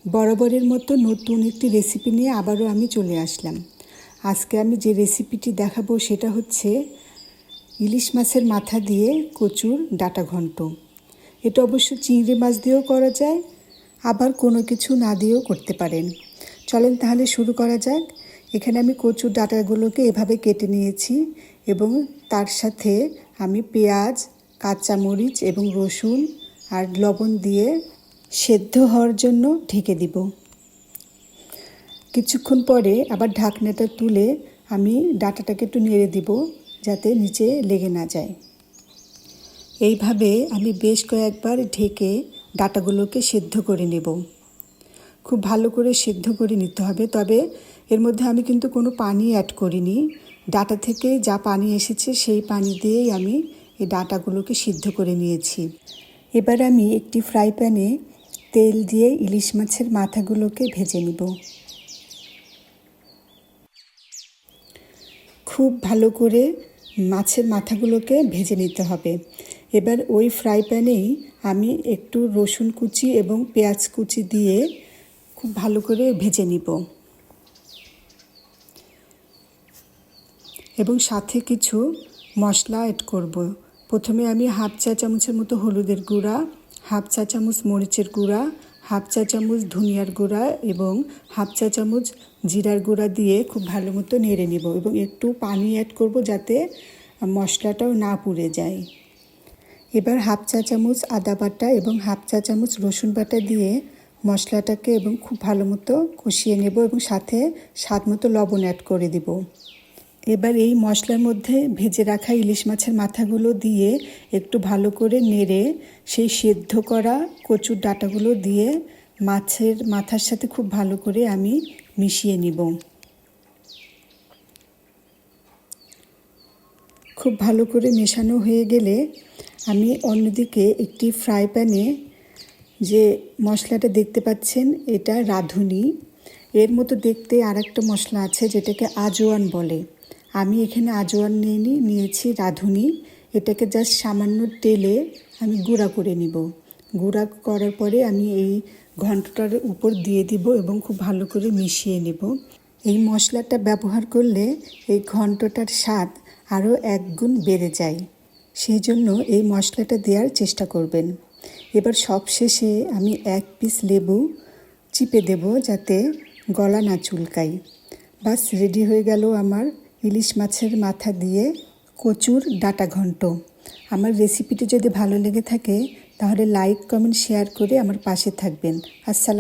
বরাবরের মতো নতুন একটি রেসিপি নিয়ে আবারও আমি চলে আসলাম। আজকে আমি যে রেসিপিটি দেখাবো সেটা হচ্ছে ইলিশ মাছের মাথা দিয়ে কচুর ডাঁটা ঘন্ট। এটা অবশ্য চিংড়ি মাছ দিয়েও করা যায়, আবার কোনো কিছু না দিয়েও করতে পারেন। চলেন তাহলে শুরু করা যাক। এখানে আমি কচুর ডাঁটাগুলোকে এভাবে কেটে নিয়েছি এবং তার সাথে আমি পেঁয়াজ, কাঁচামরিচ এবং রসুন আর লবণ দিয়ে সেদ্ধ হওয়ার জন্য ঢেকে দিব। কিছুক্ষণ পরে আবার ঢাকনাটা তুলে আমি ডাঁটাটাকে একটু নেড়ে দিব যাতে নিচে লেগে না যায়। এইভাবে আমি বেশ কয়েকবার ঢেকে ডাঁটাগুলোকে সেদ্ধ করে নেব। খুব ভালো করে সেদ্ধ করে নিতে হবে, তবে এর মধ্যে আমি কিন্তু কোনো পানি অ্যাড করিনি। ডাঁটা থেকে যা পানি এসেছে সেই পানি দিয়েই আমি এই ডাঁটাগুলোকে সিদ্ধ করে নিয়েছি। এবার আমি একটি ফ্রাই প্যানে তেল দিয়ে ইলিশ মাছের মাথাগুলোকে ভেজে নিব। খুব ভালো করে মাছের মাথাগুলোকে ভেজে নিতে হবে। এবার ওই ফ্রাই প্যানেই আমি একটু রসুন কুচি এবং পেঁয়াজ কুচি দিয়ে খুব ভালো করে ভেজে নিব এবং সাথে কিছু মশলা অ্যাড করব। প্রথমে আমি হাফ চা চামচের মতো হলুদের গুঁড়া, হাফ চা চামচ মরিচের গুঁড়া, হাফ চা চামচ ধনিয়ার গুঁড়া এবং হাফ চা চামচ জিরার গুঁড়া দিয়ে খুব ভালো মতো নেড়ে নেব এবং একটু পানি অ্যাড করব যাতে মশলাটাও না পুড়ে যায়। এবার হাফ চা চামচ আদা বাটা এবং হাফ চা চামচ রসুন বাটা দিয়ে মশলাটাকে এবং খুব ভালো মতো কষিয়ে নেব এবং সাথে স্বাদ মতো লবণ অ্যাড করে দেব। এবার এই মশলার মধ্যে ভেজে রাখা ইলিশ মাছের মাথাগুলো দিয়ে একটু ভালো করে নেড়ে সেই সেদ্ধ করা কচুর ডাঁটাগুলো দিয়ে মাছের মাথার সাথে খুব ভালো করে আমি মিশিয়ে নিব। খুব ভালো করে মেশানো হয়ে গেলে আমি অন্যদিকে একটি ফ্রাই প্যানে যে মশলাটা দেখতে পাচ্ছেন এটা রাঁধুনি। এর মতো দেখতে আরেকটা মশলা আছে যেটাকে আজওয়ান বলে। আমি এখানে আজওয়ান নিয়েছি রাঁধুনি। এটাকে জাস্ট সামান্য তেলে আমি গুঁড়া করে নিব। গুঁড়া করার পরে আমি এই ঘন্টটার উপর দিয়ে দিব এবং খুব ভালো করে মিশিয়ে নেব। এই মশলাটা ব্যবহার করলে এই ঘন্টটার স্বাদ আরও এক গুণ বেড়ে যায়, সেই জন্য এই মশলাটা দেওয়ার চেষ্টা করবেন। এবার সবশেষে আমি এক পিস লেবু চিপে দেব যাতে গলা না চুলকায়। বাস রেডি হয়ে গেল আমার ইলিশ মাছের মাথা দিয়ে কচুর ডাঁটা ঘন্ট। আমার রেসিপিটি যদি ভালো লেগে থাকে তাহলে লাইক, কমেন্ট, শেয়ার করে আমার পাশে থাকবেন। আসসালাম।